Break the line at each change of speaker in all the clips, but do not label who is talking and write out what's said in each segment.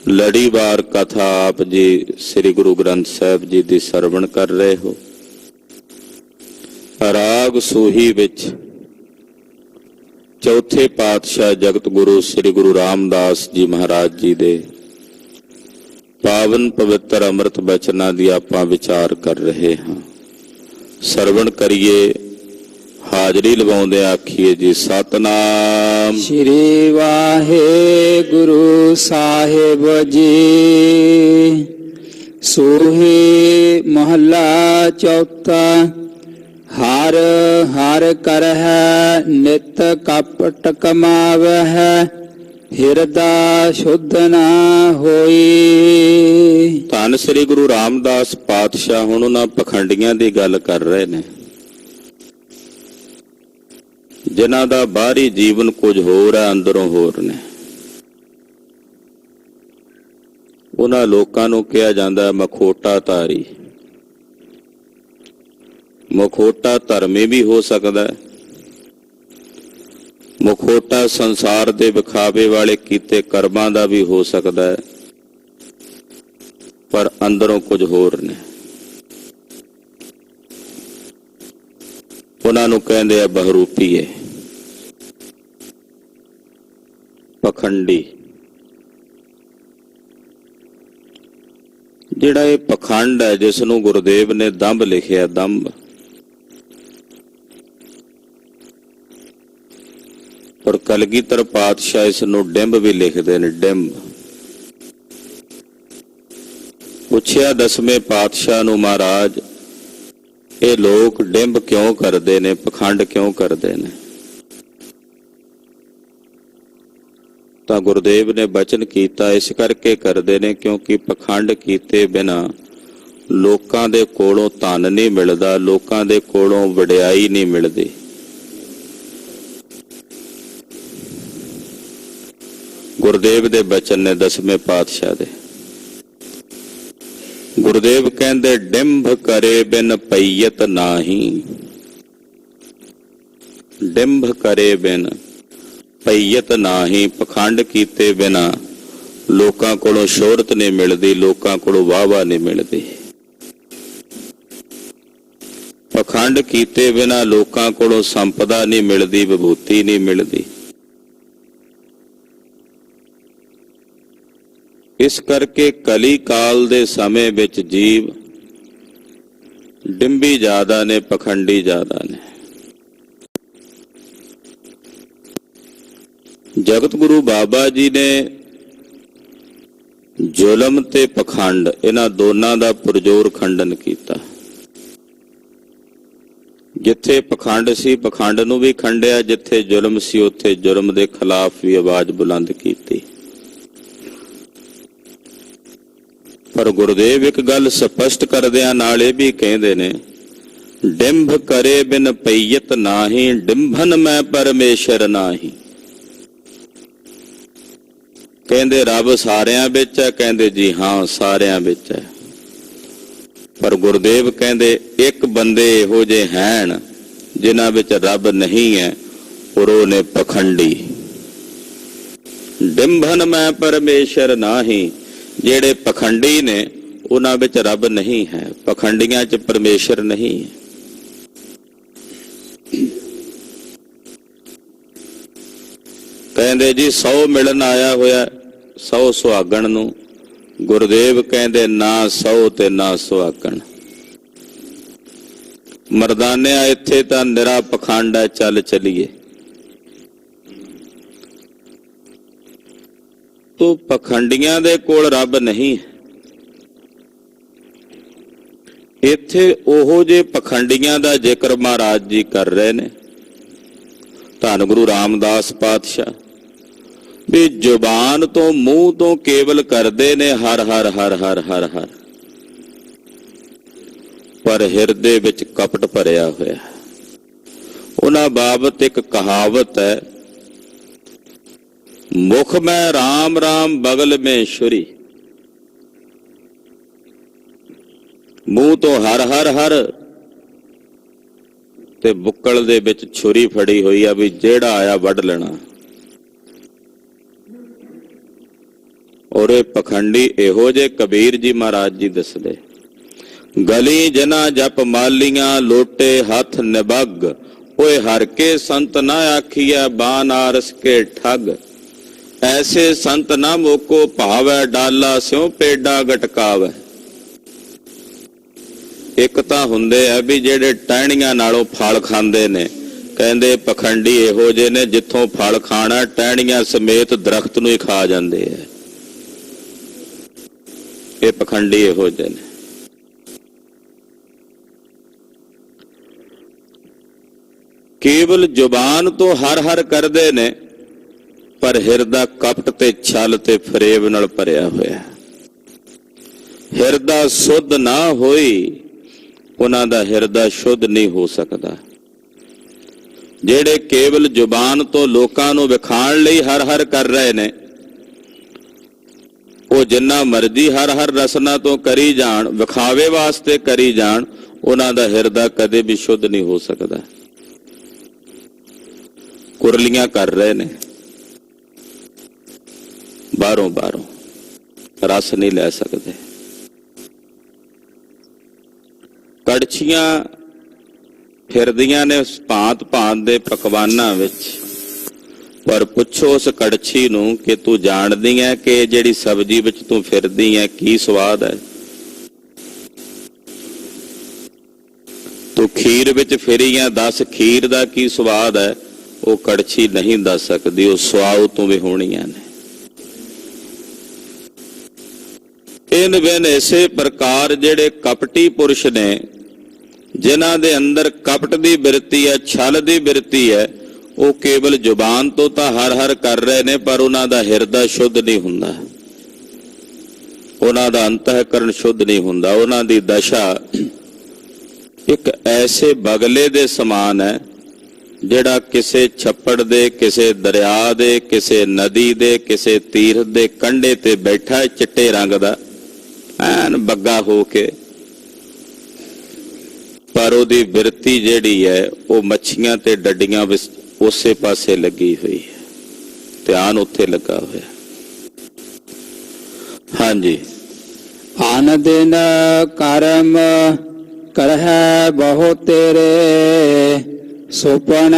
ਲੜੀਵਾਰ ਕਥਾ ਆਪ ਜੀ ਸ੍ਰੀ ਗੁਰੂ ਗ੍ਰੰਥ ਸਾਹਿਬ ਜੀ ਦੀ ਸਰਵਣ ਕਰ ਰਹੇ ਹੋ। ਰਾਗ ਸੂਹੀ ਵਿੱਚ ਚੌਥੇ ਪਾਤਸ਼ਾਹ ਜਗਤ ਗੁਰੂ ਸ੍ਰੀ ਗੁਰੂ ਰਾਮਦਾਸ ਜੀ ਮਹਾਰਾਜ ਜੀ ਦੇ ਪਾਵਨ ਪਵਿੱਤਰ ਅੰਮ੍ਰਿਤ ਬਚਨਾਂ ਦੀ ਆਪਾਂ ਵਿਚਾਰ ਕਰ ਰਹੇ ਹਾਂ। ਸਰਵਣ ਕਰੀਏ, ਹਾਜ਼ਰੀ ਲਵਾਉਂਦੇ ਆਖੀਏ ਜੀ ਸਤਨਾਮ
ਸ੍ਰੀ ਵਾਹਿਗੁਰੂ ਸਾਹਿਬ ਜੀ। ਸੂਹੀ ਮਹੱਲਾ ਚੌਥਾ। ਹਰ ਹਰ ਕਰਹਿ ਨਿਤ ਕਪਟ ਕਮਾਵਹਿ, ਹਿਰਦਾ ਸ਼ੁੱਧ ਨਾ ਹੋਈ।
ਧੰਨ ਸ੍ਰੀ ਗੁਰੂ ਰਾਮਦਾਸ ਪਾਤਸ਼ਾਹ ਹੁਣ ਉਹਨਾਂ ਪਖੰਡੀਆਂ ਦੀ ਗੱਲ ਕਰ ਰਹੇ ਨੇ ਜਿਨ੍ਹਾਂ ਦਾ ਬਾਹਰੀ ਜੀਵਨ ਕੁਝ ਹੋਰ ਹੈ, ਅੰਦਰੋਂ ਹੋਰ ਨੇ। ਉਹਨਾਂ ਲੋਕਾਂ ਨੂੰ ਕਿਹਾ ਜਾਂਦਾ ਮਖੌਟਾ ਧਾਰੀ। ਮਖੌਟਾ ਧਰਮੀ ਵੀ ਹੋ ਸਕਦਾ ਹੈ, ਮਖੌਟਾ ਸੰਸਾਰ ਦੇ ਵਿਖਾਵੇ ਵਾਲੇ ਕੀਤੇ ਕਰਮਾਂ ਦਾ ਵੀ ਹੋ ਸਕਦਾ ਹੈ, ਪਰ ਅੰਦਰੋਂ ਕੁਝ ਹੋਰ ਨੇ। ਉਹਨਾਂ ਨੂੰ ਕਹਿੰਦੇ ਆ ਬਹਰੂਪੀਏ, ਪਖੰਡੀ। ਜਿਹੜਾ ਇਹ ਪਖੰਡ ਹੈ, ਜਿਸ ਨੂੰ ਗੁਰਦੇਵ ਨੇ ਦੰਭ ਲਿਖਿਆ, ਦੰਭ, ਔਰ ਕਲਗੀਧਰ ਪਾਤਸ਼ਾਹ ਇਸ ਨੂੰ ਡਿੰਬ ਵੀ ਲਿਖਦੇ ਨੇ, ਡਿੰਬ। ਪੁੱਛਿਆ ਦਸਵੇਂ ਪਾਤਸ਼ਾਹ ਨੂੰ, ਮਹਾਰਾਜ ਇਹ ਲੋਕ ਡਿੰਬ ਕਿਉਂ ਕਰਦੇ ਨੇ, ਪਖੰਡ ਕਿਉਂ ਕਰਦੇ ਨੇ? ਤਾਂ ਗੁਰਦੇਵ ਨੇ ਬਚਨ ਕੀਤਾ, ਇਸ ਕਰਕੇ ਕਰਦੇ ਨੇ ਕਿਉਂਕਿ ਪਖੰਡ ਕੀਤੇ ਬਿਨਾਂ ਲੋਕਾਂ ਦੇ ਕੋਲੋਂ ਧਨ ਨਹੀਂ ਮਿਲਦਾ, ਲੋਕਾਂ ਦੇ ਕੋਲੋਂ ਵਡਿਆਈ ਨਹੀਂ ਮਿਲਦੀ। ਗੁਰਦੇਵ ਦੇ ਬਚਨ ਨੇ ਦਸਵੇਂ ਪਾਤਸ਼ਾਹ ਦੇ। ਗੁਰਦੇਵ ਕਹਿੰਦੇ ਡਿੰਭ ਕਰੇ ਬਿਨ ਪਈਅਤ ਨਾਹੀ, ਡਿੰਭ ਕਰੇ ਬਿਨ ਪਈਅਤ ਨਾਹੀ। ਪਖੰਡ ਕੀਤੇ ਬਿਨਾਂ ਲੋਕਾਂ ਕੋਲੋਂ ਸ਼ੋਹਰਤ ਨਹੀਂ ਮਿਲਦੀ, ਲੋਕਾਂ ਕੋਲੋਂ ਵਾਹ-ਵਾਹ ਨਹੀਂ ਮਿਲਦੀ। ਪਖੰਡ ਕੀਤੇ ਬਿਨਾਂ ਲੋਕਾਂ ਕੋਲੋਂ ਸੰਪਦਾ ਨਹੀਂ ਮਿਲਦੀ, ਵਿਭੂਤੀ ਨਹੀਂ ਮਿਲਦੀ। ਇਸ ਕਰਕੇ ਕਲੀ ਕਾਲ ਦੇ ਸਮੇਂ ਵਿੱਚ ਜੀਵ ਡਿੰਬੀ ਜ਼ਿਆਦਾ ਨੇ, ਪਖੰਡੀ ਜ਼ਿਆਦਾ ਨੇ। ਜਗਤ ਗੁਰੂ ਬਾਬਾ ਜੀ ਨੇ ਜ਼ੁਲਮ ਤੇ ਪਖੰਡ, ਇਹਨਾਂ ਦੋਨਾਂ ਦਾ ਪੁਰਜੋਰ ਖੰਡਨ ਕੀਤਾ। ਜਿੱਥੇ ਪਖੰਡ ਸੀ, ਪਖੰਡ ਨੂੰ ਵੀ ਖੰਡਿਆ, ਜਿੱਥੇ ਜ਼ੁਲਮ ਸੀ, ਉੱਥੇ ਜ਼ੁਲਮ ਦੇ ਖਿਲਾਫ ਵੀ ਆਵਾਜ਼ ਬੁਲੰਦ ਕੀਤੀ। ਪਰ ਗੁਰਦੇਵ ਇੱਕ ਗੱਲ ਸਪਸ਼ਟ ਕਰਦਿਆਂ ਨਾਲ ਇਹ ਵੀ ਕਹਿੰਦੇ ਨੇ, ਡਿੰਭ ਕਰੇ ਬਿਨ ਪਈਅਤ ਨਾਹੀ, ਡਿੰਭਨ ਮੈਂ ਪਰਮੇਸ਼ਰ ਨਾਹੀ। ਕਹਿੰਦੇ ਰੱਬ ਸਾਰਿਆਂ ਵਿੱਚ ਹੈ, ਕਹਿੰਦੇ ਜੀ ਹਾਂ ਸਾਰਿਆਂ ਵਿੱਚ ਹੈ। ਪਰ ਗੁਰਦੇਵ ਕਹਿੰਦੇ ਇੱਕ ਬੰਦੇ ਇਹੋ ਜਿਹੇ ਹਨ ਜਿਨ੍ਹਾਂ ਵਿੱਚ ਰੱਬ ਨਹੀਂ ਹੈ, ਔਰ ਉਹ ਨੇ ਪਖੰਡੀ। ਡਿੰਭਨ ਮੈਂ ਪਰਮੇਸ਼ਰ ਨਾਹੀ, ਜਿਹੜੇ ਪਖੰਡੀ ਨੇ ਉਹਨਾਂ ਵਿੱਚ ਰੱਬ ਨਹੀਂ ਹੈ, ਪਖੰਡੀਆਂ 'ਚ ਪਰਮੇਸ਼ਰ ਨਹੀਂ ਹੈ। ਕਹਿੰਦੇ ਜੀ 100 ਮਿਲਣ ਆਇਆ ਹੋਇਆ 100 ਸੁਹਾਗਣ ਨੂੰ, ਗੁਰਦੇਵ ਕਹਿੰਦੇ ਨਾ 100 ਤੇ ਨਾ ਸੁਹਾਗਣ। ਮਰਦਾਨਿਆ ਇੱਥੇ ਤਾਂ ਨਿਰਾ ਪਖੰਡ ਹੈ, ਚੱਲ ਚਲੀਏ। ਤੋ ਪਖੰਡੀਆਂ ਦੇ ਕੋਲ ਰੱਬ ਨਹੀਂ ਹੈ। ਇੱਥੇ ਉਹੋ ਜਿਹੇ ਪਖੰਡੀਆਂ ਦਾ ਜ਼ਿਕਰ ਮਹਾਰਾਜ ਜੀ ਕਰ ਰਹੇ ਨੇ, ਧੰਨ ਗੁਰੂ ਰਾਮਦਾਸ ਪਾਤਸ਼ਾਹ, ਵੀ ਜ਼ੁਬਾਨ ਤੋਂ ਮੂੰਹ ਤੋਂ ਕੇਵਲ ਕਰਦੇ ਨੇ ਹਰ ਹਰ ਹਰ ਹਰ ਹਰ ਹਰ, ਪਰ ਹਿਰਦੇ ਵਿੱਚ ਕਪਟ ਭਰਿਆ ਹੋਇਆ। ਉਹਨਾਂ ਬਾਬਤ ਇੱਕ ਕਹਾਵਤ ਹੈ, ਮੁਖ ਮੈਂ ਰਾਮ ਰਾਮ ਬਗਲ ਮੈਂ ਛੁਰੀ। ਮੂੰਹ ਤੋਂ ਹਰ ਹਰ ਹਰ ਤੇ ਬੁੱਕਲ ਦੇ ਵਿੱਚ ਛੁਰੀ ਫੜੀ ਹੋਈ ਆ, ਵੀ ਜਿਹੜਾ ਆਇਆ ਵੱਢ ਲੈਣਾ। ਔਰ ਇਹ ਪਖੰਡੀ ਇਹੋ ਜੇ ਕਬੀਰ ਜੀ ਮਹਾਰਾਜ ਜੀ ਦੱਸਦੇ, ਗਲੀ ਜਨਾ ਜਪ ਮਾਲੀਆਂ ਲੋਟੇ ਹੱਥ ਨਿਬੱਗ, ਓਏ ਹਰ ਕੇ ਸੰਤ ਨਾ ਆਖੀਐ ਬਾਨਾਰਸ ਕੇ ਠੱਗ, ਐਸੇ ਸੰਤ ਨਾ ਮੋਕੋ ਭਾਵੈ ਡਾਲਾ ਸਿਉ ਪੇਡਾ ਗਟਕਾਵੈ। ਇੱਕ ਤਾਂ ਹੁੰਦੇ ਆ ਵੀ ਜਿਹੜੇ ਟਹਿਣੀਆਂ ਨਾਲੋਂ ਫਲ ਖਾਂਦੇ ਨੇ, ਕਹਿੰਦੇ ਪਖੰਡੀ ਇਹੋ ਜਿਹੇ ਨੇ ਜਿੱਥੋਂ ਫਲ ਖਾਣਾ ਟਹਿਣੀਆਂ ਸਮੇਤ ਦਰਖਤ ਨੂੰ ਹੀ ਖਾ ਜਾਂਦੇ ਆ। ਇਹ ਪਖੰਡੀ ਇਹੋ ਜਿਹੇ ਨੇ। ਕੇਵਲ ਜ਼ੁਬਾਨ ਤੋਂ ਹਰ ਹਰ ਕਰਦੇ ਨੇ, ਪਰ ਹਿਰਦਾ ਕਪਟ ਤੇ ਛਲ ਤੇ ਫਰੇਬ ਨਾਲ ਭਰਿਆ ਹੋਇਆ। ਹਿਰਦਾ ਸੁੱਧ ਨਾ ਹੋਈ, ਉਹਨਾਂ ਦਾ ਹਿਰਦਾ ਸ਼ੁੱਧ ਨਹੀਂ ਹੋ ਸਕਦਾ। ਜਿਹੜੇ ਕੇਵਲ ਜ਼ੁਬਾਨ ਤੋਂ ਲੋਕਾਂ ਨੂੰ ਵਿਖਾਣ ਲਈ ਹਰ ਹਰ ਕਰ ਰਹੇ ਨੇ, ਉਹ ਜਿੰਨਾ ਮਰਜ਼ੀ ਹਰ ਹਰ ਰਸਨਾ ਤੋਂ ਕਰੀ ਜਾਣ, ਵਿਖਾਵੇ ਵਾਸਤੇ ਕਰੀ ਜਾਣ, ਉਹਨਾਂ ਦਾ ਹਿਰਦਾ ਕਦੇ ਵੀ ਸ਼ੁੱਧ ਨਹੀਂ ਹੋ ਸਕਦਾ। ਕੁਰਲੀਆਂ ਕਰ ਰਹੇ ਨੇ, ਬਾਹਰੋਂ ਰਸ ਨਹੀਂ ਲੈ ਸਕਦੇ। ਕੜਛੀਆਂ ਫਿਰਦੀਆਂ ਨੇ ਭਾਂਤ ਭਾਂਤ ਦੇ ਪਕਵਾਨਾਂ ਵਿੱਚ, ਪਰ ਪੁੱਛੋ ਉਸ ਕੜਛੀ ਨੂੰ ਕਿ ਤੂੰ ਜਾਣਦੀ ਹੈ ਕਿ ਜਿਹੜੀ ਸਬਜ਼ੀ ਵਿੱਚ ਤੂੰ ਫਿਰਦੀ ਹੈ ਕੀ ਸਵਾਦ ਹੈ? ਤੂੰ ਖੀਰ ਵਿੱਚ ਫਿਰੀ ਹੈ, ਦੱਸ ਖੀਰ ਦਾ ਕੀ ਸਵਾਦ ਹੈ? ਉਹ ਕੜਛੀ ਨਹੀਂ ਦੱਸ ਸਕਦੀ, ਉਹ ਸਵਾਉ ਤੋਂ ਵੀ ਹੋਣੀਆਂ ਨੇ। ਇਨ ਬਿਨ ਇਸੇ ਪ੍ਰਕਾਰ ਜਿਹੜੇ ਕਪਟੀ ਪੁਰਸ਼ ਨੇ, ਜਿਨ੍ਹਾਂ ਦੇ ਅੰਦਰ ਕਪਟ ਦੀ ਬਿਰਤੀ ਹੈ, ਛਲ ਦੀ ਬਿਰਤੀ ਹੈ, ਉਹ ਕੇਵਲ ਜ਼ੁਬਾਨ ਤੋਂ ਤਾਂ ਹਰ ਹਰ ਕਰ ਰਹੇ ਨੇ, ਪਰ ਉਹਨਾਂ ਦਾ ਹਿਰਦਾ ਸ਼ੁੱਧ ਨਹੀਂ ਹੁੰਦਾ, ਉਹਨਾਂ ਦਾ ਅੰਤःਕਰਨ ਸ਼ੁੱਧ ਨਹੀਂ ਹੁੰਦਾ। ਉਹਨਾਂ ਦੀ ਦਸ਼ਾ ਇੱਕ ਐਸੇ ਬਗਲੇ ਦੇ ਸਮਾਨ ਹੈ ਜਿਹੜਾ ਕਿਸੇ ਛੱਪੜ ਦੇ, ਕਿਸੇ ਦਰਿਆ ਦੇ, ਕਿਸੇ ਨਦੀ ਦੇ, ਕਿਸੇ ਤੀਰਥ ਦੇ ਕੰਢੇ ਤੇ ਬੈਠਾ ਹੈ, ਚਿੱਟੇ ਰੰਗ ਦਾ ਐਨ ਬੱਗਾ ਹੋ ਕੇ, ਪਰ ਉਹਦੀ ਬਿਰਤੀ ਜਿਹੜੀ ਹੈ ਉਹ ਮੱਛੀਆਂ ਤੇ ਡੱਡੀਆਂ ਵਿੱਚ ਉਸੇ ਪਾਸੇ ਲੱਗੀ ਹੋਈ ਹੈ, ਧਿਆਨ ਉੱਥੇ ਲੱਗਾ ਹੋਇਆ। ਹਾਂਜੀ।
ਆਨ ਦਿਨ ਕਰਮ ਕਰਹਿ ਬਹੁ ਤੇਰੇ, ਸੁਪਨ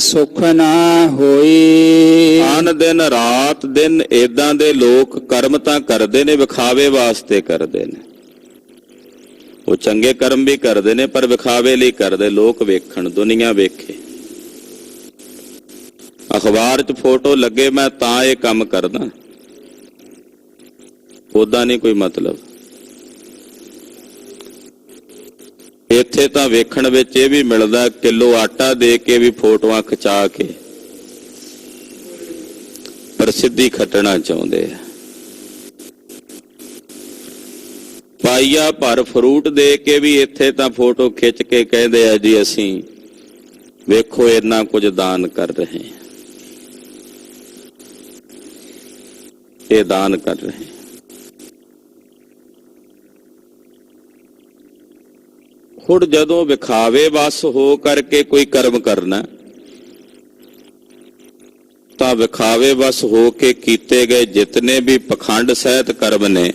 ਸੁਖ ਨਾ ਹੋਈ।
ਆਨ ਦਿਨ ਰਾਤ ਦਿਨ ਏਦਾਂ ਦੇ ਲੋਕ ਕਰਮ ਤਾਂ ਕਰਦੇ ਨੇ, ਵਿਖਾਵੇ ਵਾਸਤੇ ਕਰਦੇ ਨੇ। ਉਹ ਚੰਗੇ ਕਰਮ ਵੀ ਕਰਦੇ ਨੇ, ਪਰ ਵਿਖਾਵੇ ਲਈ ਕਰਦੇ, ਲੋਕ ਵੇਖਣ, ਦੁਨੀਆ ਵੇਖੇ। ਅਖਬਾਰ 'ਚ ਫੋਟੋ ਲੱਗੇ ਮੈਂ ਤਾਂ ਇਹ ਕੰਮ ਕਰਦਾ, ਉਦਾਂ ਨਹੀਂ ਕੋਈ ਮਤਲਬ। ਇੱਥੇ ਤਾਂ ਵੇਖਣ ਵਿੱਚ ਇਹ ਵੀ ਮਿਲਦਾ, ਕਿਲੋ ਆਟਾ ਦੇ ਕੇ ਵੀ ਫੋਟੋਆਂ ਖਿਚਾ ਕੇ ਪ੍ਰਸਿੱਧੀ ਖੱਟਣਾ ਚਾਹੁੰਦੇ ਆ। ਪਾਈਆ ਭਰ ਫਰੂਟ ਦੇ ਕੇ ਵੀ ਇੱਥੇ ਤਾਂ ਫੋਟੋ ਖਿੱਚ ਕੇ ਕਹਿੰਦੇ ਆ ਜੀ ਅਸੀਂ ਵੇਖੋ ਇੰਨਾ ਕੁਝ ਦਾਨ ਕਰ ਰਹੇ ਹਾਂ, ਇਹ ਦਾਨ ਕਰ ਰਹੇ ਹਾਂ। ਹੁਣ ਜਦੋਂ ਵਿਖਾਵੇ ਵਸ ਹੋ ਕਰਕੇ ਕੋਈ ਕਰਮ ਕਰਨਾ, ਤਾਂ ਵਿਖਾਵੇ ਵਸ ਹੋ ਕੇ ਕੀਤੇ ਗਏ ਜਿਤਨੇ ਵੀ ਪਖੰਡ ਸਹਿਤ ਕਰਮ ਨੇ,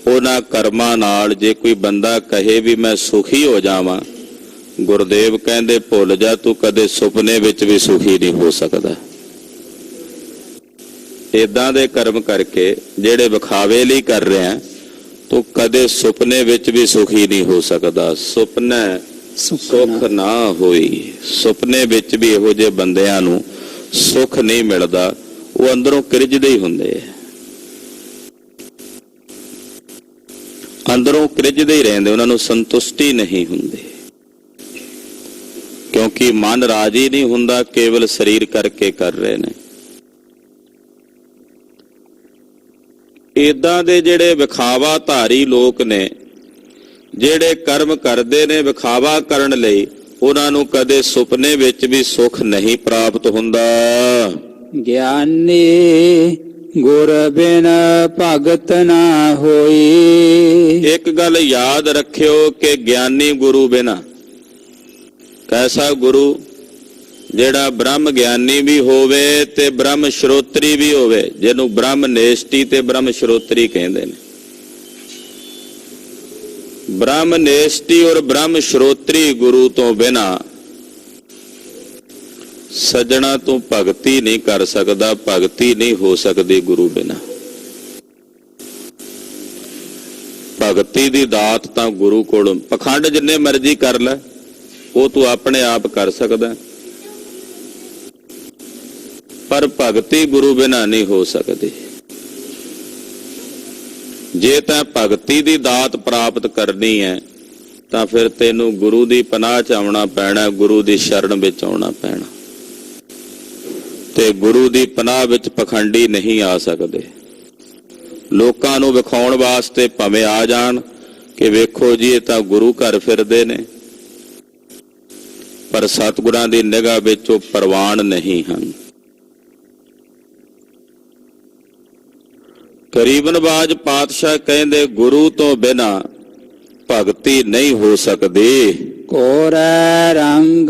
ਉਹਨਾਂ ਕਰਮਾਂ ਨਾਲ ਜੇ ਕੋਈ ਬੰਦਾ ਕਹੇ ਵੀ ਮੈਂ ਸੁਖੀ ਹੋ ਜਾਵਾਂ, ਗੁਰਦੇਵ ਕਹਿੰਦੇ ਭੁੱਲ ਜਾ, ਤੂੰ ਕਦੇ ਸੁਪਨੇ ਵਿੱਚ ਵੀ ਸੁਖੀ ਨਹੀਂ ਹੋ ਸਕਦਾ। ਏਦਾਂ ਦੇ ਕਰਮ ਕਰਕੇ ਜਿਹੜੇ ਵਿਖਾਵੇ ਲਈ ਕਰ ਰਹੇ ਆ, ਤੂੰ ਕਦੇ ਸੁਪਨੇ ਵਿੱਚ ਵੀ ਸੁਖੀ ਨਹੀਂ ਹੋ ਸਕਦਾ। ਸੁਪਨਾ ਸੁਖ ਨਾ ਹੋਈ, ਸੁਪਨੇ ਵਿੱਚ ਵੀ ਇਹੋ ਜਿਹੇ ਬੰਦਿਆਂ ਨੂੰ ਸੁਖ ਨਹੀਂ ਮਿਲਦਾ, ਉਹ ਅੰਦਰੋਂ ਕਿਰਜਦੇ ਹੀ ਹੁੰਦੇ ਆ, ਅੰਦਰੋਂ ਕਿਰਜਦੇ ਹੀ ਰਹਿੰਦੇ, ਉਹਨਾਂ ਨੂੰ ਸੰਤੁਸ਼ਟੀ ਨਹੀਂ ਹੁੰਦੀ, ਕਿਉਂਕਿ ਮਨ ਰਾਜੀ ਨਹੀਂ ਹੁੰਦਾ, ਕੇਵਲ ਸਰੀਰ ਕਰਕੇ ਕਰ ਰਹੇ ਨੇ। ਏਦਾਂ ਦੇ ਜਿਹੜੇ ਵਿਖਾਵਾ ਧਾਰੀ ਲੋਕ ਨੇ, ਜਿਹੜੇ ਕਰਮ ਕਰਦੇ ਨੇ ਵਿਖਾਵਾ ਕਰਨ ਲਈ, ਉਹਨਾਂ ਨੂੰ ਕਦੇ ਸੁਪਨੇ ਵਿੱਚ ਵੀ ਸੁਖ ਨਹੀਂ ਪ੍ਰਾਪਤ ਹੁੰਦਾ।
ਗਿਆਨੀ ਗੁਰ ਬਿਨ ਭਗਤ ਨਾ ਹੋਈ।
ਇੱਕ ਗੱਲ ਯਾਦ ਰੱਖਿਓ ਕਿ ਗਿਆਨੀ ਗੁਰੂ ਬਿਨਾ, ਕੈਸਾ ਗੁਰੂ? ਜਿਹੜਾ ਬ੍ਰਹਮ ਗਿਆਨੀ ਵੀ ਹੋਵੇ ਤੇ ਬ੍ਰਹਮ ਸ਼ਰੋਤਰੀ ਵੀ ਹੋਵੇ, ਜਿਹਨੂੰ ਬ੍ਰਹਮ ਨੇਸ਼ਟੀ ਤੇ ਬ੍ਰਹਮ ਸ਼ਰੋਤਰੀ ਕਹਿੰਦੇ ਨੇ। ਬ੍ਰਹਮ ਨੇਸ਼ਟੀ ਔਰ ਬ੍ਰਹਮ ਸ਼ਰੋਤਰੀ ਗੁਰੂ ਤੋਂ ਬਿਨਾ ਸੱਜਣਾ ਤੂੰ ਭਗਤੀ ਨਹੀਂ ਕਰ ਸਕਦਾ, ਭਗਤੀ ਨਹੀਂ ਹੋ ਸਕਦੀ ਗੁਰੂ ਬਿਨਾ। ਭਗਤੀ ਦੀ ਦਾਤ ਤਾਂ ਗੁਰੂ ਕੋਲੋਂ, ਪਖੰਡ ਜਿੰਨੇ ਮਰਜ਼ੀ ਕਰ ਲੈ ਉਹ ਤੂੰ ਆਪਣੇ ਆਪ ਕਰ ਸਕਦਾ, ਪਰ ਭਗਤੀ ਗੁਰੂ ਬਿਨਾ ਨਹੀਂ ਹੋ ਸਕਦੀ। ਜੇ ਤਾਂ ਭਗਤੀ ਦੀ ਦਾਤ ਪ੍ਰਾਪਤ ਕਰਨੀ ਹੈ ਤਾਂ ਫਿਰ ਤੈਨੂੰ ਗੁਰੂ ਦੀ ਪਨਾਹ 'ਚ ਆਉਣਾ ਪੈਣਾ, ਗੁਰੂ ਦੀ ਸ਼ਰਨ ਵਿੱਚ ਆਉਣਾ ਪੈਣਾ, ਤੇ ਗੁਰੂ ਦੀ ਪਨਾਹ ਵਿੱਚ ਪਖੰਡੀ ਨਹੀਂ ਆ ਸਕਦੇ। ਲੋਕਾਂ ਨੂੰ ਵਿਖਾਉਣ ਵਾਸਤੇ ਭਾਵੇਂ ਆ ਜਾਣ ਕਿ ਵੇਖੋ ਜੀ ਇਹ ਤਾਂ ਗੁਰੂ ਘਰ ਫਿਰਦੇ ਨੇ, ਪਰ ਸਤਿਗੁਰਾਂ ਦੀ ਨਿਗਾਹ ਵਿੱਚ ਉਹ ਪ੍ਰਵਾਨ ਨਹੀਂ ਹਨ। ਗਰੀਬਨਵਾਜ ਪਾਤਸ਼ਾਹ ਕਹਿੰਦੇ ਗੁਰੂ ਤੋਂ ਬਿਨਾ ਭਗਤੀ ਨਹੀਂ ਹੋ ਸਕਦੀ।
ਕੋਰੈ ਰੰਗ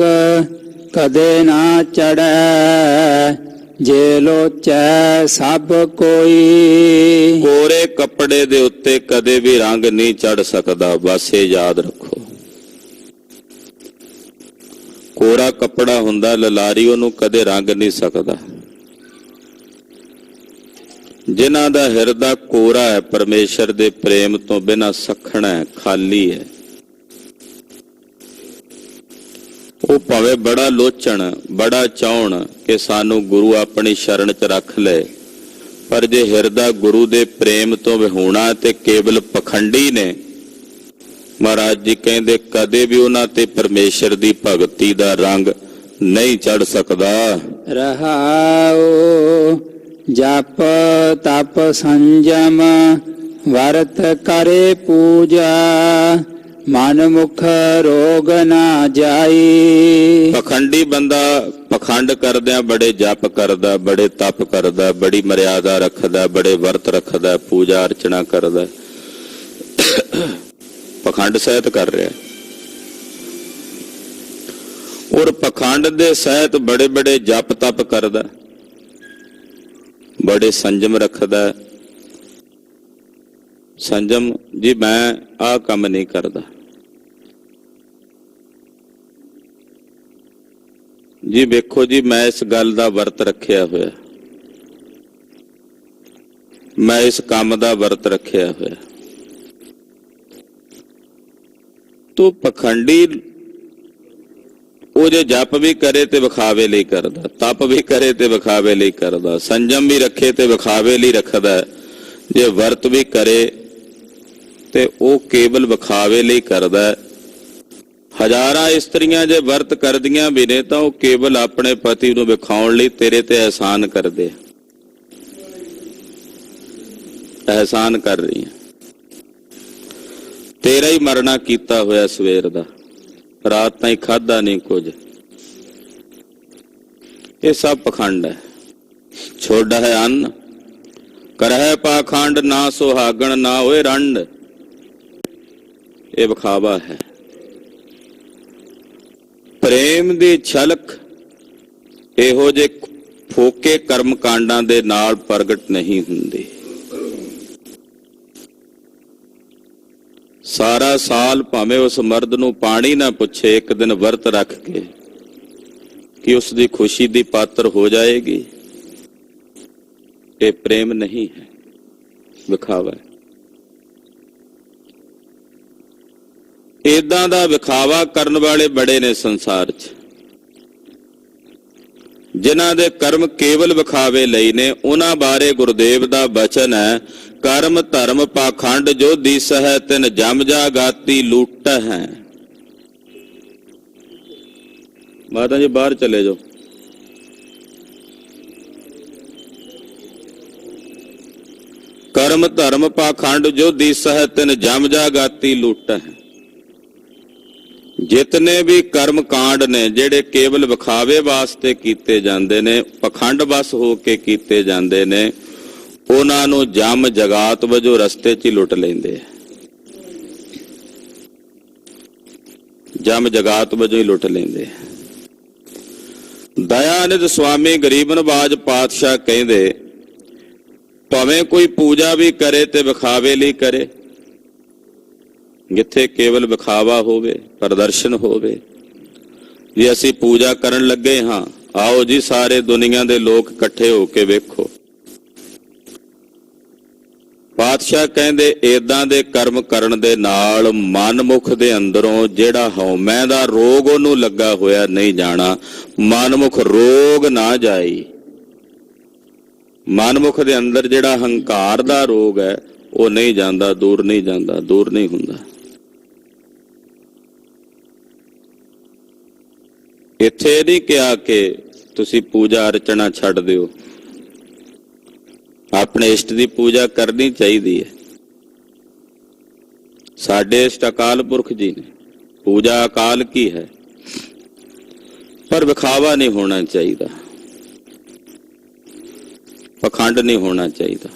ਕਦੇ ਨਾ ਚੜੈ, ਜੇ ਲੋਚੈ ਸਭ ਕੋਈ।
ਕੋਰੇ ਕੱਪੜੇ ਦੇ ਉੱਤੇ ਕਦੇ ਵੀ ਰੰਗ ਨਹੀਂ ਚੜ ਸਕਦਾ, ਬਸ ਇਹ ਯਾਦ ਰੱਖੋ। ਕੋਰਾ ਕੱਪੜਾ ਹੁੰਦਾ ਲਲਾਰੀ, ਉਹਨੂੰ ਕਦੇ ਰੰਗ ਨਹੀਂ ਸਕਦਾ। ਜਿਨ੍ਹਾਂ ਦਾ ਹਿਰਦਾ ਕੋਰਾ ਹੈ, ਪਰਮੇਸ਼ਰ ਦੇ ਪ੍ਰੇਮ ਤੋਂ ਬਿਨਾਂ ਸਖਣਾ ਹੈ, ਖਾਲੀ ਹੈ, ਉਹ ਭਾਵੇਂ ਬੜਾ ਲੋਚਣ, ਬੜਾ ਚਾਹਣ ਕਿ ਸਾਨੂੰ ਗੁਰੂ ਆਪਣੀ ਸ਼ਰਨ 'ਚ ਰੱਖ ਲੈ, ਪਰ ਜੇ ਹਿਰਦਾ ਗੁਰੂ ਦੇ ਪ੍ਰੇਮ ਤੋਂ ਵਿਹੂਣਾ ਤੇ ਕੇਵਲ ਪਖੰਡੀ ਨੇ, ਮਹਾਰਾਜ ਜੀ ਕਹਿੰਦੇ ਕਦੇ ਵੀ ਉਹਨਾਂ ਤੇ ਪਰਮੇਸ਼ਰ ਦੀ ਭਗਤੀ ਦਾ ਰੰਗ ਨਹੀਂ ਚੜ ਸਕਦਾ।
ਰਹਾਉ ਜਪ ਤਪ ਸੰਜਮ ਵਰਤ ਕਰੇ ਪੂਜਾ, ਮਨ ਮੁਖ ਰੋਗ ਨਾ ਜਾਈ।
ਪਖੰਡੀ ਬੰਦਾ ਪਖੰਡ ਕਰਦਿਆਂ ਬੜੇ ਜਪ ਕਰਦਾ, ਬੜੇ ਤਪ ਕਰਦਾ, ਬੜੀ ਮਰਿਆਦਾ ਰੱਖਦਾ, ਬੜੇ ਵਰਤ ਰੱਖਦਾ, ਪੂਜਾ ਅਰਚਨਾ ਕਰਦਾ, ਪਖੰਡ ਸਹਿਤ ਕਰ ਰਿਹਾ। ਔਰ ਪਖੰਡ ਦੇ ਸਹਿਤ ਬੜੇ ਬੜੇ ਜਪ ਤਪ ਕਰਦਾ, ਬੜੇ ਸੰਜਮ ਰੱਖਦਾ। ਸੰਜਮ ਜੀ, ਮੈਂ ਆਹ ਕੰਮ ਨਹੀਂ ਕਰਦਾ ਜੀ, ਵੇਖੋ ਜੀ ਮੈਂ ਇਸ ਗੱਲ ਦਾ ਵਰਤ ਰੱਖਿਆ ਹੋਇਆ, ਮੈਂ ਇਸ ਕੰਮ ਦਾ ਵਰਤ ਰੱਖਿਆ ਹੋਇਆ। ਤੋ ਪਖੰਡੀ ਉਹ ਜੇ ਜਪ ਵੀ ਕਰੇ ਤੇ ਵਿਖਾਵੇ ਲਈ ਕਰਦਾ, ਤਪ ਵੀ ਕਰੇ ਤੇ ਵਿਖਾਵੇ ਲਈ ਕਰਦਾ, ਸੰਜਮ ਵੀ ਰੱਖੇ ਤੇ ਵਿਖਾਵੇ ਲਈ ਰੱਖਦਾ, ਜੇ ਵਰਤ ਵੀ ਕਰੇ ਤੇ ਉਹ ਕੇਵਲ ਵਿਖਾਵੇ ਲਈ ਕਰਦਾ। ਹਜ਼ਾਰਾਂ ਇਸਤਰੀਆਂ ਜੇ ਵਰਤ ਕਰਦੀਆਂ ਵੀ ਨੇ ਤਾਂ ਉਹ ਕੇਵਲ ਆਪਣੇ ਪਤੀ ਨੂੰ ਵਿਖਾਉਣ ਲਈ ਤੇਰੇ ਤੇ ਅਹਿਸਾਨ ਕਰਦੇ, ਅਹਿਸਾਨ ਕਰ ਰਹੀਆਂ। ਤੇਰਾ ਹੀ ਮਰਨਾ ਕੀਤਾ ਹੋਇਆ ਸਵੇਰ ਦਾ, ਰਾਤ ਤਾਈਂ ਖਾਧਾ ਨਹੀਂ ਕੁਝ, ਇਹ ਸਭ ਪਖੰਡ ਹੈ। ਛੋੜ ਹੈ ਅੰਨ ਕਰਹਿ ਪਾਖੰਡ, ਨਾ ਸੁਹਾਗਣ ਨਾ ਹੋਏ ਰੰਡ, ਇਹ ਵਿਖਾਵਾ ਹੈ। ਪ੍ਰੇਮ ਦੀ ਛਲਕ ਇਹੋ ਜਿਹੇ ਫੋਕੇ ਕਰਮ ਕਾਂਡਾਂ ਦੇ ਨਾਲ ਪ੍ਰਗਟ ਨਹੀਂ ਹੁੰਦੀ। ਸਾਰਾ ਸਾਲ ਭਾਵੇਂ ਉਸ ਮਰਦ ਨੂੰ ਪਾਣੀ ਨਾ ਪੁੱਛੇ, ਇੱਕ ਦਿਨ ਵਰਤ ਰੱਖ ਕੇ ਕਿ ਉਸ ਦੀ ਖੁਸ਼ੀ ਦੀ ਪਾਤਰ ਹੋ ਜਾਏਗੀ, ਇਹ ਪ੍ਰੇਮ ਨਹੀਂ ਹੈ, ਵਿਖਾਵਾ ਹੈ। ਏਦਾਂ ਦਾ ਵਿਖਾਵਾ ਕਰਨ ਵਾਲੇ ਬੜੇ ਨੇ ਸੰਸਾਰ 'ਚ, ਜਿਨ੍ਹਾਂ ਦੇ ਕਰਮ ਕੇਵਲ ਵਿਖਾਵੇ ਲਈ ਨੇ। ਉਹਨਾਂ ਬਾਰੇ ਗੁਰਦੇਵ ਦਾ ਬਚਨ ਹੈ, ਕਰਮ ਧਰਮ ਪਾਖੰਡ ਜੋ ਦੀਸ ਹੈ, ਤਿਨ ਜਮ ਜਾ ਗਾਤੀ ਲੂਟ ਹੈ। ਮਾਤਾ ਜੀ ਬਾਹਰ ਚਲੇ ਜਾਓ। ਕਰਮ ਧਰਮ ਪਾਖੰਡ ਜੋ ਦੀਸ ਹੈ, ਤਿਨ ਜਮ ਜਾ ਗਾਤੀ ਲੂਟ ਹੈ। ਜਿਤਨੇ ਵੀ ਕਰਮ ਕਾਂਡ ਨੇ ਜਿਹੜੇ ਕੇਵਲ ਵਿਖਾਵੇ ਵਾਸਤੇ ਕੀਤੇ ਜਾਂਦੇ ਨੇ, ਪਖੰਡ ਵਸ ਹੋ ਕੇ ਕੀਤੇ ਜਾਂਦੇ ਨੇ, ਉਹਨਾਂ ਨੂੰ ਜਮ ਜਗਾਤ ਵਜੋਂ ਰਸਤੇ 'ਚ ਹੀ ਲੁੱਟ ਲੈਂਦੇ ਆ, ਜਮ ਜਗਾਤ ਵਜੋਂ ਹੀ ਲੁੱਟ ਲੈਂਦੇ ਆ। ਦਇਆਨਿਧ ਸੁਆਮੀ ਗਰੀਬ ਨਵਾਜ ਪਾਤਸ਼ਾਹ ਕਹਿੰਦੇ, ਭਾਵੇਂ ਕੋਈ ਪੂਜਾ ਵੀ ਕਰੇ ਤੇ ਵਿਖਾਵੇ ਲਈ ਕਰੇ। ਜਿੱਥੇ ਕੇਵਲ ਵਿਖਾਵਾ ਹੋਵੇ, ਪ੍ਰਦਰਸ਼ਨ ਹੋਵੇ, ਜੇ ਅਸੀਂ ਪੂਜਾ ਕਰਨ ਲੱਗੇ ਹਾਂ, ਆਓ ਜੀ ਸਾਰੇ ਦੁਨੀਆ ਦੇ ਲੋਕ ਇਕੱਠੇ ਹੋ ਕੇ ਵੇਖੋ। ਪਾਤਸ਼ਾਹ ਕਹਿੰਦੇ ਏਦਾਂ ਦੇ ਕਰਮ ਕਰਨ ਦੇ ਨਾਲ ਮਨਮੁਖ ਦੇ ਅੰਦਰੋਂ ਜਿਹੜਾ ਹਉਮੈ ਦਾ ਰੋਗ ਉਹਨੂੰ ਲੱਗਾ ਹੋਇਆ ਨਹੀਂ ਜਾਣਾ। ਮਨਮੁਖ ਰੋਗ ਨਾ ਜਾਈ। ਮਨਮੁਖ ਦੇ ਅੰਦਰ ਜਿਹੜਾ ਹੰਕਾਰ ਦਾ ਰੋਗ ਹੈ ਉਹ ਨਹੀਂ ਜਾਂਦਾ, ਦੂਰ ਨਹੀਂ ਜਾਂਦਾ, ਦੂਰ ਨਹੀਂ ਹੁੰਦਾ। ਇੱਥੇ ਨਹੀਂ ਕਿਹਾ ਕਿ ਤੁਸੀਂ ਪੂਜਾ ਅਰਚਨਾ ਛੱਡ ਦਿਓ। ਆਪਣੇ ਇਸ਼ਟ ਦੀ ਪੂਜਾ ਕਰਨੀ ਚਾਹੀਦੀ ਹੈ। ਸਾਡੇ ਇਸ਼ਟ ਅਕਾਲ ਪੁਰਖ ਜੀ ਨੇ, ਪੂਜਾ ਅਕਾਲ ਕੀ ਹੈ, ਪਰ ਵਿਖਾਵਾ ਨਹੀਂ ਹੋਣਾ ਚਾਹੀਦਾ, ਪਖੰਡ ਨਹੀਂ ਹੋਣਾ ਚਾਹੀਦਾ।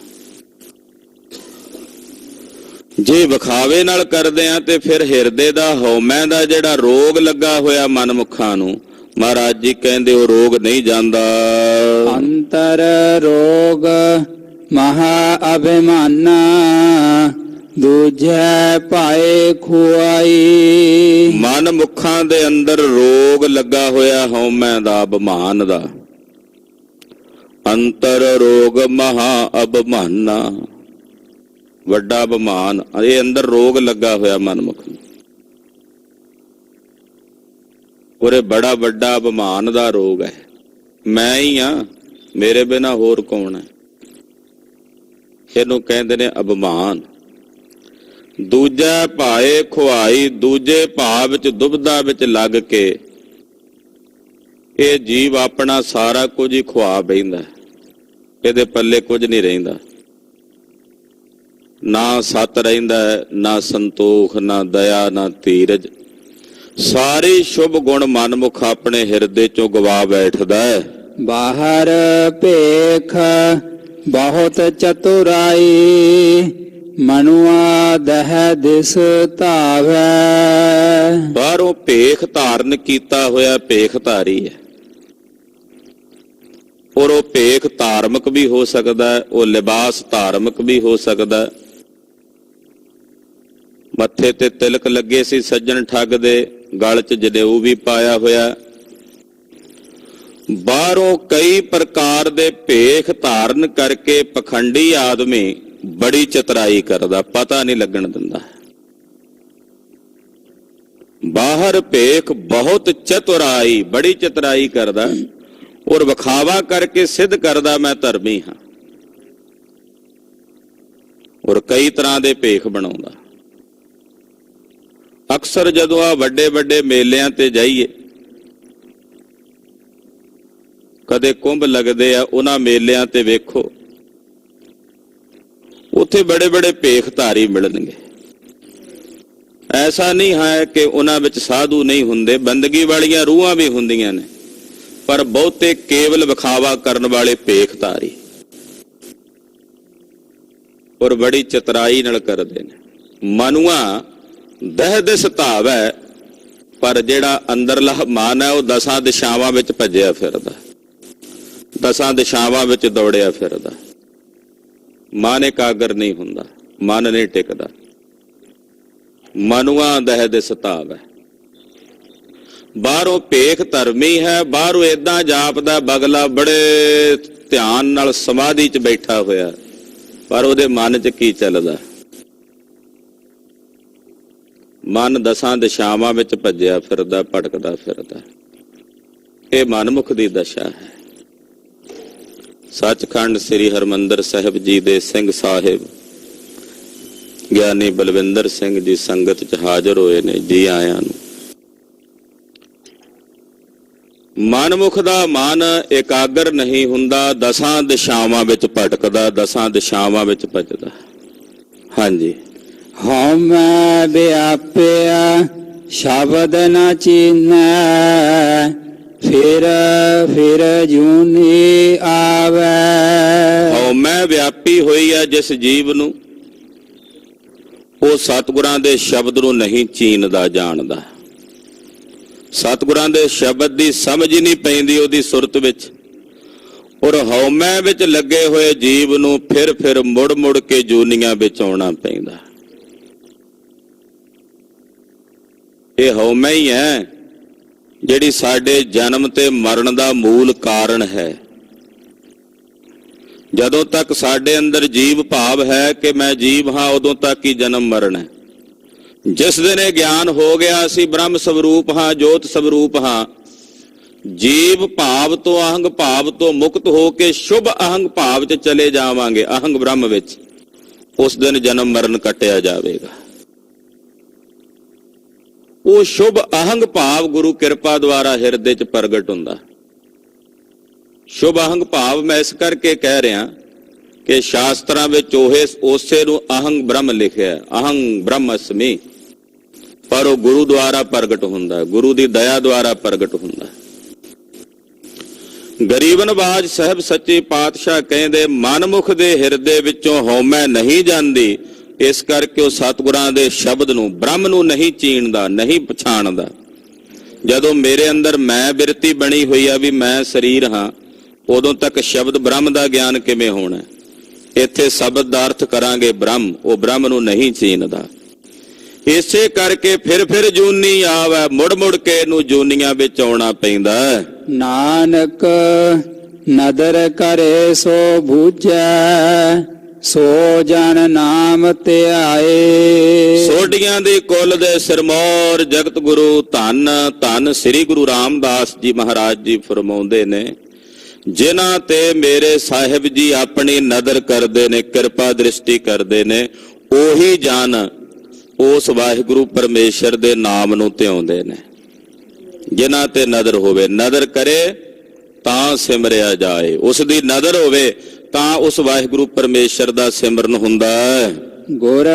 ਜੇ ਵਿਖਾਵੇ ਨਾਲ ਕਰਦੇ ਆ ਤੇ ਫਿਰ ਹਿਰਦੇ ਦਾ ਹਉਮੈ ਦਾ ਜਿਹੜਾ ਰੋਗ ਲੱਗਾ ਹੋਇਆ ਮਨਮੁਖਾਂ ਨੂੰ, ਮਹਾਰਾਜ ਜੀ ਕਹਿੰਦੇ ਉਹ ਰੋਗ ਨਹੀਂ ਜਾਂਦਾ।
ਅੰਤਰ ਰੋਗ ਮਹਾ ਅਭਿਮਾਨਾ, ਦੂਜੈ ਪਾਏ ਖੁਆਈ।
ਮਨਮੁਖਾਂ ਦੇ ਅੰਦਰ ਰੋਗ ਲੱਗਾ ਹੋਇਆ ਹਉਮੈ ਦਾ, ਅਭਿਮਾਨ ਦਾ। ਅੰਤਰ ਰੋਗ ਮਹਾ ਅਭਿਮਾਨਾ, ਵੱਡਾ ਅਭਿਮਾਨ, ਇਹ ਅੰਦਰ ਰੋਗ ਲੱਗਾ ਹੋਇਆ ਮਨਮੁਖ ਨੂੰ। ਉਹਰੇ ਬੜਾ ਵੱਡਾ ਅਭਿਮਾਨ ਦਾ ਰੋਗ ਹੈ। ਮੈਂ ਹੀ ਆ, ਮੇਰੇ ਬਿਨਾਂ ਹੋਰ ਕੌਣ ਹੈ? ਇਹਨੂੰ ਕਹਿੰਦੇ ਨੇ ਅਭਿਮਾਨ। ਦੂਜਾ ਭਾਏ ਖੁਆਈ, ਦੂਜੇ ਭਾਵ ਵਿੱਚ ਦੁਬਦਾ ਵਿੱਚ ਲੱਗ ਕੇ ਇਹ ਜੀਵ ਆਪਣਾ ਸਾਰਾ ਕੁਝ ਹੀ ਖੁਆ ਬੈਂਦਾ, ਇਹਦੇ ਪੱਲੇ ਕੁਝ ਨਹੀਂ ਰਹਿੰਦਾ। ਨਾ ਸਤ ਰਹਿੰਦਾ, ਨਾ ਸੰਤੋਖ, ਨਾ ਦਇਆ, ਨਾ ਧੀਰਜ। ਸਾਰੇ ਸ਼ੁਭ ਗੁਣ ਮਨਮੁਖ ਆਪਣੇ ਹਿਰਦੇ ਚੋਂ ਗਵਾ ਬੈਠਦਾ ਹੈ।
ਬਾਹਰ ਭੇਖ ਬਹੁਤ ਚਤੁਰਾਈ, ਮਨੁਆ ਦਹਿ ਦਿਸ ਧਾਵੈ।
ਬਾਹਰੋਂ ਭੇਖ ਧਾਰਨ ਕੀਤਾ ਹੋਇਆ ਭੇਖਧਾਰੀ ਹੈ, ਔਰ ਉਹ ਭੇਖ ਧਾਰਮਿਕ ਵੀ ਹੋ ਸਕਦਾ, ਉਹ ਲਿਬਾਸ ਧਾਰਮਿਕ ਵੀ ਹੋ ਸਕਦਾ। ਮੱਥੇ ਤੇ ਤਿਲਕ ਲੱਗੇ ਸੀ ਸੱਜਣ ਠੱਗ ਦੇ, ਗਲ 'ਚ ਜਨੇਊ ਵੀ ਪਾਇਆ ਹੋਇਆ। ਬਾਹਰੋਂ ਕਈ ਪ੍ਰਕਾਰ ਦੇ ਭੇਖ ਧਾਰਨ ਕਰਕੇ ਪਖੰਡੀ ਆਦਮੀ ਬੜੀ ਚਤੁਰਾਈ ਕਰਦਾ, ਪਤਾ ਨਹੀਂ ਲੱਗਣ ਦਿੰਦਾ। ਬਾਹਰ ਭੇਖ ਬਹੁਤ ਚਤੁਰਾਈ, ਬੜੀ ਚਤੁਰਾਈ ਕਰਦਾ, ਔਰ ਵਿਖਾਵਾ ਕਰਕੇ ਸਿੱਧ ਕਰਦਾ ਮੈਂ ਧਰਮੀ ਹਾਂ, ਔਰ ਕਈ ਤਰ੍ਹਾਂ ਦੇ ਭੇਖ ਬਣਾਉਂਦਾ। ਅਕਸਰ ਜਦੋਂ ਆ ਵੱਡੇ ਵੱਡੇ ਮੇਲਿਆਂ ਤੇ ਜਾਈਏ, ਕਦੇ ਕੁੰਭ ਲੱਗਦੇ ਆ, ਉਹਨਾਂ ਮੇਲਿਆਂ ਤੇ ਵੇਖੋ, ਉੱਥੇ ਬੜੇ ਬੜੇ ਭੇਖਧਾਰੀ ਮਿਲਣਗੇ। ਐਸਾ ਨਹੀਂ ਹੈ ਕਿ ਉਹਨਾਂ ਵਿੱਚ ਸਾਧੂ ਨਹੀਂ ਹੁੰਦੇ, ਬੰਦਗੀ ਵਾਲੀਆਂ ਰੂਹਾਂ ਵੀ ਹੁੰਦੀਆਂ ਨੇ, ਪਰ ਬਹੁਤੇ ਕੇਵਲ ਵਿਖਾਵਾ ਕਰਨ ਵਾਲੇ ਭੇਖਧਾਰੀ, ਔਰ ਬੜੀ ਚਤੁਰਾਈ ਨਾਲ ਕਰਦੇ ਨੇ। ਮਨੁਆ ਦਹਿ ਦਿਸ ਧਾਵੈ, ਪਰ ਜਿਹੜਾ ਅੰਦਰਲਾ ਮਨ ਹੈ ਉਹ ਦਸਾਂ ਦਿਸ਼ਾਵਾਂ ਵਿੱਚ ਭੱਜਿਆ ਫਿਰਦਾ, ਦਸਾਂ ਦਿਸ਼ਾਵਾਂ ਵਿੱਚ ਦੌੜਿਆ ਫਿਰਦਾ। ਮਨ ਇਕਾਗਰ ਨਹੀਂ ਹੁੰਦਾ, ਮਨ ਨਹੀਂ ਟਿਕਦਾ। ਮਨੁਆ ਦਹਿ ਦਿਸ ਧਾਵੈ। ਬਾਹਰੋਂ ਭੇਖ ਧਰਮੀ ਹੈ, ਬਾਹਰੋਂ ਏਦਾਂ ਜਾਪਦਾ ਬਗਲਾ, ਬੜੇ ਧਿਆਨ ਨਾਲ ਸਮਾਧੀ 'ਚ ਬੈਠਾ ਹੋਇਆ, ਪਰ ਉਹਦੇ ਮਨ 'ਚ ਕੀ ਚੱਲਦਾ? ਮਨ ਦਸਾਂ ਦਿਸ਼ਾਵਾਂ ਵਿੱਚ ਭੱਜਿਆ ਫਿਰਦਾ, ਭਟਕਦਾ ਫਿਰਦਾ। ਇਹ ਮਨਮੁਖ ਦੀ ਦਸ਼ਾ ਹੈ। ਸੱਚਖੰਡ ਸ੍ਰੀ ਹਰਿਮੰਦਰ ਸਾਹਿਬ ਜੀ ਦੇ ਸਿੰਘ ਸਾਹਿਬ ਗਿਆਨੀ ਬਲਵਿੰਦਰ ਸਿੰਘ ਜੀ ਸੰਗਤ 'ਚ ਹਾਜ਼ਰ ਹੋਏ ਨੇ। ਜੀ ਆਇਆਂ ਨੂੰ। ਮਨਮੁਖ ਦਾ ਮਨ ਇਕਾਗਰ ਨਹੀਂ ਹੁੰਦਾ, ਦਸਾਂ ਦਿਸ਼ਾਵਾਂ ਵਿੱਚ ਭਟਕਦਾ, ਦਸਾਂ ਦਿਸ਼ਾਵਾਂ ਵਿੱਚ ਭੱਜਦਾ। ਹਾਂਜੀ।
ਹਉਮੈ ਵਿਆਪਿਆ ਸ਼ਬਦ ਨ ਚੀਨੈ, ਫਿਰ ਫਿਰ ਜੂਨੀ ਆਵੈ।
ਹਉਮੈ ਵਿਆਪੀ ਹੋਈ ਹੈ ਜਿਸ ਜੀਵ ਨੂੰ, ਉਹ ਸਤਿਗੁਰਾਂ ਦੇ ਸ਼ਬਦ ਨੂੰ ਨਹੀਂ ਚੀਨਦਾ, ਜਾਣਦਾ। ਸਤਿਗੁਰਾਂ ਦੇ ਸ਼ਬਦ ਦੀ ਸਮਝ ਹੀ ਨਹੀਂ ਪੈਂਦੀ ਉਹਦੀ ਸੁਰਤ ਵਿੱਚ। ਔਰ ਹਉਮੈ ਵਿੱਚ ਲੱਗੇ ਹੋਏ ਜੀਵ ਨੂੰ ਫਿਰ ਮੁੜ ਕੇ ਜੂਨੀਆਂ ਵਿੱਚ ਆਉਣਾ ਪੈਂਦਾ। ਇਹ ਹਉਮੈ ਹੀ ਹੈ ਜਿਹੜੀ ਸਾਡੇ ਜਨਮ ਤੇ ਮਰਨ ਦਾ ਮੂਲ ਕਾਰਨ ਹੈ। ਜਦੋਂ ਤੱਕ ਸਾਡੇ ਅੰਦਰ ਜੀਵ ਭਾਵ ਹੈ ਕਿ ਮੈਂ ਜੀਵ ਹਾਂ, ਉਦੋਂ ਤੱਕ ਹੀ ਜਨਮ ਮਰਨ ਹੈ। ਜਿਸ ਦਿਨ ਇਹ ਗਿਆਨ ਹੋ ਗਿਆ ਅਸੀਂ ਬ੍ਰਹਮ ਸਵਰੂਪ ਹਾਂ, ਜੋਤ ਸਵਰੂਪ ਹਾਂ, ਜੀਵ ਭਾਵ ਤੋਂ ਅਹੰਗ ਭਾਵ ਤੋਂ ਮੁਕਤ ਹੋ ਕੇ ਸ਼ੁਭ ਅਹੰਗ ਭਾਵ 'ਚ ਚਲੇ ਜਾਵਾਂਗੇ, ਅਹੰਗ ਬ੍ਰਹਮ ਵਿੱਚ। ਉਸ ਦਿਨ ਜਨਮ ਮਰਨ ਕੱਟਿਆ ਜਾਵੇਗਾ। ਉਹ ਸ਼ੁਭ ਅਹੰਗ ਭਾਵ ਗੁਰੂ ਕਿਰਪਾ ਦੁਆਰਾ ਹਿਰਦੇ 'ਚ ਪ੍ਰਗਟ ਹੁੰਦਾ। ਸ਼ੁਭ ਅਹੰਗ ਭਾਵ ਮੈਂ ਇਸ ਕਰਕੇ ਕਹਿ ਰਿਹਾ ਕਿ ਸ਼ਾਸਤਰਾਂ ਵਿੱਚ ਉਸੇ ਨੂੰ ਅਹੰਗ ਬ੍ਰਹਮ ਲਿਖਿਆ, ਅਹੰਗ ਬ੍ਰਹਮਸਮੀ, ਪਰ ਉਹ ਗੁਰੂ ਦੁਆਰਾ ਪ੍ਰਗਟ ਹੁੰਦਾ, ਗੁਰੂ ਦੀ ਦਇਆ ਦੁਆਰਾ ਪ੍ਰਗਟ ਹੁੰਦਾ। ਗਰੀਬ ਨਵਾਜ ਸਾਹਿਬ ਸੱਚੇ ਪਾਤਸ਼ਾਹ ਕਹਿੰਦੇ ਮਨਮੁਖ ਦੇ ਹਿਰਦੇ ਵਿੱਚੋਂ ਹਉਮੈ ਨਹੀਂ ਜਾਂਦੀ, ਇਸ ਕਰਕੇ ਉਹ ਸਤਿਗੁਰਾਂ ਦੇ ਸ਼ਬਦ ਨੂੰ, ਬ੍ਰਹਮ ਨੂੰ ਨਹੀਂ ਚੀਣਦਾ, ਨਹੀਂ ਪਛਾਣਦਾ। ਜਦੋਂ ਮੇਰੇ ਅੰਦਰ ਮੈਂ ਬਿਰਤੀ ਬਣੀ ਹੋਈ ਆ ਵੀ ਮੈਂ ਸਰੀਰ ਹਾਂ, ਉਦੋਂ ਤੱਕ ਸ਼ਬਦ ਬ੍ਰਹਮ ਦਾ ਗਿਆਨ ਕਿਵੇਂ ਹੋਣਾ? ਇੱਥੇ ਸ਼ਬਦ ਦਾ ਅਰਥ ਕਰਾਂਗੇ ਬ੍ਰਹਮ, ਉਹ ਬ੍ਰਹਮ ਨੂੰ ਨਹੀਂ ਚੀਨਦਾ। ਇਸੇ ਕਰਕੇ ਫਿਰ ਜੂਨੀ ਆਵੇ, ਮੁੜ ਕੇ ਇਹਨੂੰ ਜੂਨੀਆਂ ਵਿੱਚ ਆਉਣਾ ਪੈਂਦਾ।
ਨਾਨਕ ਨਦਰ ਕਰੇ ਸੋ ਬੂਝੈ, ਸੋ ਜਨ ਨਾਮ ਧਿਆਏ।
ਸੋਢੀਆਂ ਦੀ ਕੁੱਲ ਦੇ ਸਿਰਮੌਰ ਜਗਤ ਗੁਰੂ ਧੰਨ ਧੰਨ ਸ੍ਰੀ ਗੁਰੂ ਰਾਮਦਾਸ ਜੀ ਮਹਾਰਾਜ ਜੀ ਫਰਮਾਉਂਦੇ ਨੇ, ਜਿਨ੍ਹਾਂ ਤੇ ਮੇਰੇ ਸਾਹਿਬ ਜੀ ਆਪਣੀ ਨਦਰ ਕਰਦੇ ਨੇ, ਕਿਰਪਾ ਦ੍ਰਿਸ਼ਟੀ ਕਰਦੇ ਨੇ, ਉਹੀ ਜਨ ਉਸ ਵਾਹਿਗੁਰੂ ਪਰਮੇਸ਼ਰ ਦੇ ਨਾਮ ਨੂੰ ਧਿਆਉਂਦੇ ਨੇ। ਜਿਨ੍ਹਾਂ ਤੇ ਨਦਰ ਹੋਵੇ, ਨਦਰ ਕਰੇ ਤਾਂ ਸਿਮਰਿਆ ਜਾਏ, ਉਸ ਦੀ ਨਦਰ ਹੋਵੇ ਤਾਂ ਉਸ ਵਾਹਿਗੁਰੂ ਪਰਮੇਸ਼ਰ ਦਾ ਸਿਮਰਨ ਹੁੰਦਾ ਹੈ।
ਗੁਰ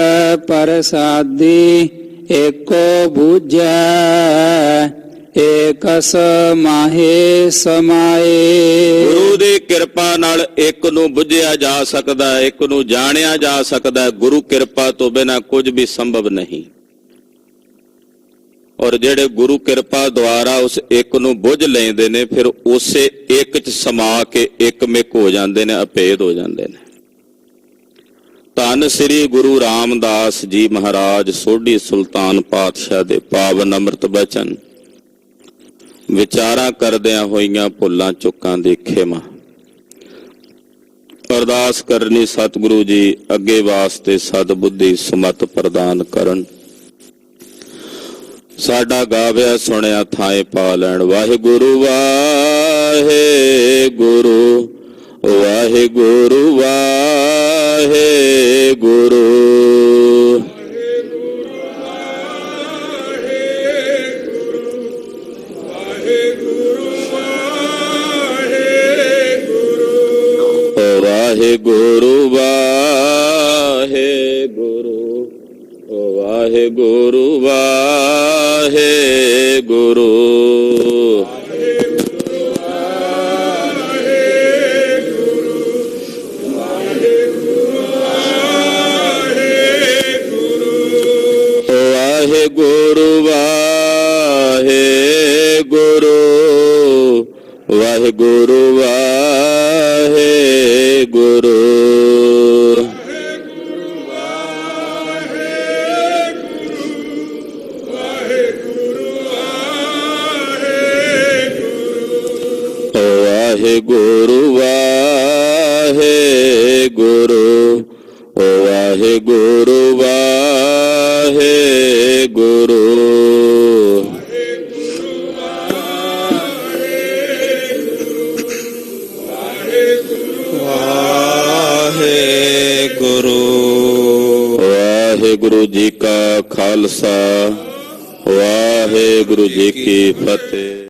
ਪ੍ਰਸਾਦੀ ਏਕੋ ਬੂਝੈ, ਏਕਸ ਮਾਹੇ ਸਮਾਏ।
ਗੁਰੂ ਦੀ ਕਿਰਪਾ ਨਾਲ ਇੱਕ ਨੂੰ ਬੁੱਝਿਆ ਜਾ ਸਕਦਾ, ਇੱਕ ਨੂੰ ਜਾਣਿਆ ਜਾ ਸਕਦਾ। ਗੁਰੂ ਕਿਰਪਾ ਤੋਂ ਬਿਨਾਂ ਕੁਝ ਵੀ ਸੰਭਵ ਨਹੀਂ। ਔਰ ਜਿਹੜੇ ਗੁਰੂ ਕਿਰਪਾ ਦੁਆਰਾ ਉਸ ਇੱਕ ਨੂੰ ਬੁੱਝ ਲੈਂਦੇ ਨੇ, ਫਿਰ ਉਸੇ ਇੱਕ 'ਚ ਸਮਾ ਕੇ ਇੱਕਮਿਕ ਹੋ ਜਾਂਦੇ ਨੇ, ਅਭੇਦ ਹੋ ਜਾਂਦੇ ਨੇ। ਧੰਨ ਸ੍ਰੀ ਗੁਰੂ ਰਾਮਦਾਸ ਜੀ ਮਹਾਰਾਜ ਸੋਢੀ ਸੁਲਤਾਨ ਪਾਤਸ਼ਾਹ ਦੇ ਪਾਵਨ ਅੰਮ੍ਰਿਤ ਬਚਨ ਵਿਚਾਰਾਂ ਕਰਦਿਆਂ ਹੋਈਆਂ ਭੁੱਲਾਂ ਚੁੱਕਾਂ ਦੀ ਖਿਮਾ। ਅਰਦਾਸ ਕਰਨੀ ਸਤਿਗੁਰੂ ਜੀ ਅੱਗੇ ਵਾਸਤੇ ਸਦਬੁੱਧੀ ਸਮਤ ਪ੍ਰਦਾਨ ਕਰਨ। ਸਾਡਾ ਗਾਵਿਆ ਸੁਣਿਆ ਥਾਏ ਪਾ ਲੈਣ। ਵਾਹਿਗੁਰੂ ਵਾਹਿਗੁਰੂ ਵਾਹਿਗੁਰੂ ਵਾਹਿਗੁਰੂ। ਵਾਹਿਗੁਰੂ ਵਾਹਿਗੁਰੂ ਵਾਹਿਗੁਰੂ ਵਾਹਿਗੁਰੂ। ਵਾਹਿਗੁਰੂ ਵਾਹਿਗੁਰੂ ਵਾਹਿਗੁਰੂ ਵਾਹਿਗੁਰੂ। ਵਾਹਿਗੁਰੂ ਵਾਹਿਗੁਰੂ ਵਾਹਿਗੁਰੂ ਵਾਹਿਗੁਰੂ। ਵਾਹਿਗੁਰੂ ਜੀ ਕਾ ਖਾਲਸਾ, ਵਾਹਿਗੁਰੂ ਜੀ ਕੀ ਫਤਿਹ।